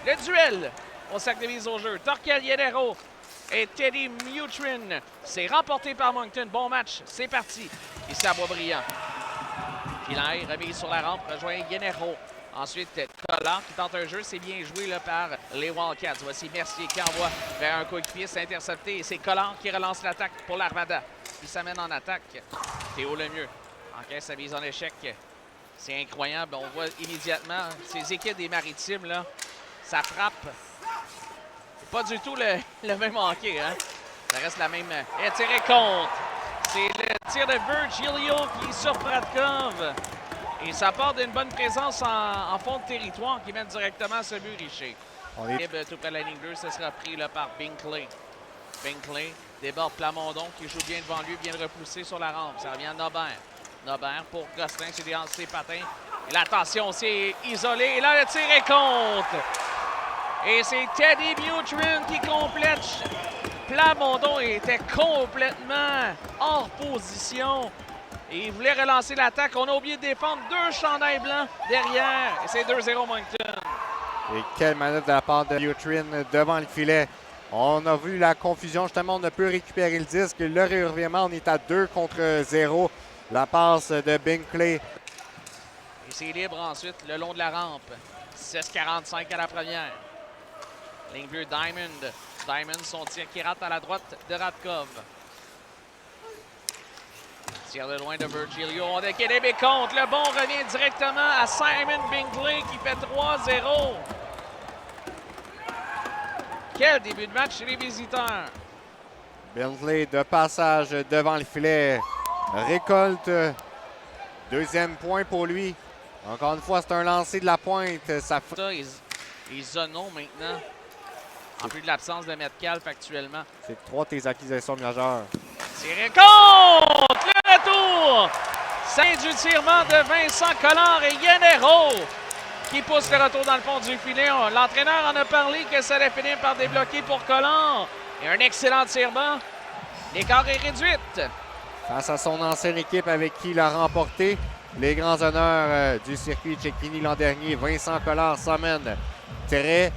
le duel au sac de mise au jeu. Torkel Yedero et Teddy Mutrin. C'est remporté par Moncton. Bon match, c'est parti. Ici à Boisbriand. Filaire remise sur la rampe, rejoint Yedero. Ensuite, Collard qui tente un jeu, c'est bien joué là, par les Wildcats. Voici Mercier qui envoie vers un coéquipier, c'est intercepté. Et c'est Collard qui relance l'attaque pour l'Armada. Il s'amène en attaque. Théo Lemieux encaisse sa mise en échec. C'est incroyable. On voit immédiatement ces équipes des Maritimes, là, ça frappe. C'est pas du tout le même hockey, hein? Ça reste la même. Et tiré contre. C'est le tir de Virgilio qui surprend Pratkov. Et ça part d'une bonne présence en fond de territoire qui mène directement à ce but Richer. Tout près de la ligne bleue, ce sera pris là, par Binkley. Binkley déborde Plamondon qui joue bien devant lui, bien repoussé sur la rampe. Ça revient à Nobert. Nobert pour Gosselin, c'est des ses patins. Et l'attention, c'est isolé. Et là, le tir est contre. Et c'est Teddy Mutrin qui complète. Plamondon était complètement hors position. Et il voulait relancer l'attaque. On a oublié de défendre deux chandails blancs derrière. Et c'est 2-0 Moncton. Et quelle manœuvre de la part de Mutrin devant le filet. On a vu la confusion. Justement, on ne peut récupérer le disque. Le réouvrirement, on est à 2 contre 0. La passe de Binkley. Et c'est libre ensuite le long de la rampe. 16-45 à la première. Ligne bleue, Diamond. Diamond, son tir qui rate à la droite de Radkov. Tir de loin de Virgilio. On a Québec contre. Le bon revient directement à Simon Binkley qui fait 3-0. Quel début de match chez les visiteurs. Binkley de passage devant le filet. Récolte. Deuxième point pour lui. Encore une fois, c'est un lancer de la pointe. Ça et Zono maintenant. En plus de l'absence de Metcalf actuellement. C'est 3 de tes acquisitions majeures. Tiré contre! Le retour! C'est du tirement de Vincent Collard et Yedero qui pousse le retour dans le fond du filet. L'entraîneur en a parlé que ça allait finir par débloquer pour Collard. Et un excellent tirement. L'écart est réduit. Face à son ancienne équipe avec qui il a remporté les grands honneurs du circuit Cecchini l'an dernier. Vincent Collard s'amène très.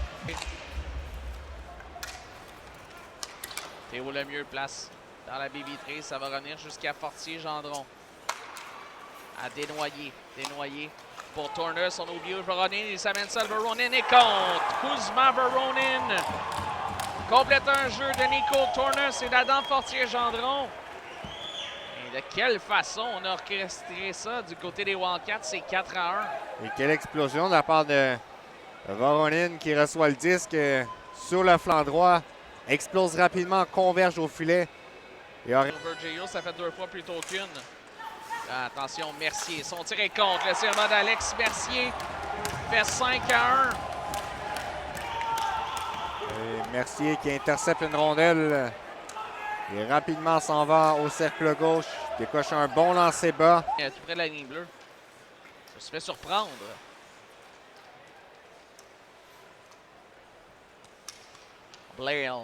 Théo Lemieux place dans la baie vitrée. Ça va revenir jusqu'à Fortier-Gendron. À Desnoyers. Desnoyers pour Turner. Son oublié Voronin. Il s'amène ça. Voronin est contre. Kuzma Voronin. Complète un jeu de Nico Turner. C'est d'Adam Fortier-Gendron. Et de quelle façon on a orchestré ça du côté des Wildcats. C'est 4-1. Et quelle explosion de la part de Voronin qui reçoit le disque sur le flanc droit. Explose rapidement, converge au filet. Et Virgilio, ça fait 2 fois plutôt qu'une. Attention, Mercier. Son tir est contre. Le tirement d'Alex Mercier fait 5-1. Et Mercier qui intercepte une rondelle. Et rapidement s'en va au cercle gauche. Décoche un bon lancer bas. Tout près de la ligne bleue. Ça se fait surprendre. Blair,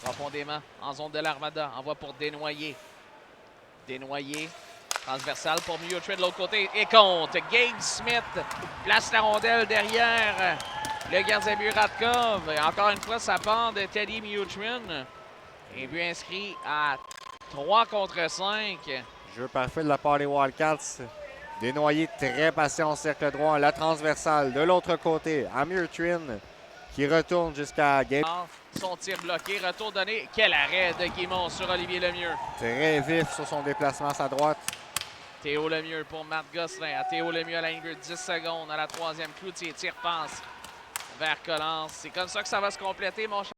profondément, en zone de l'Armada. Envoie pour Desnoyers. Desnoyers, transversal pour Mutrin de l'autre côté. Et compte. Gabe Smith place la rondelle derrière le gardien but Radkov. Et encore une fois, ça part de Teddy Mutrin. Et but inscrit à 3 contre 5. Jeu parfait de la part des Wildcats. Desnoyers très patient au cercle droit. La transversale de l'autre côté à Mutrin qui retourne jusqu'à Gabe. Son tir bloqué, retour donné. Quel arrêt de Guimond sur Olivier Lemieux. Très vif sur son déplacement à sa droite. Théo Lemieux pour Marc Gosselin. À Théo Lemieux à la ligne bleue, 10 secondes à la troisième. Cloutier tire passe vers Collins. C'est comme ça que ça va se compléter, mon cher.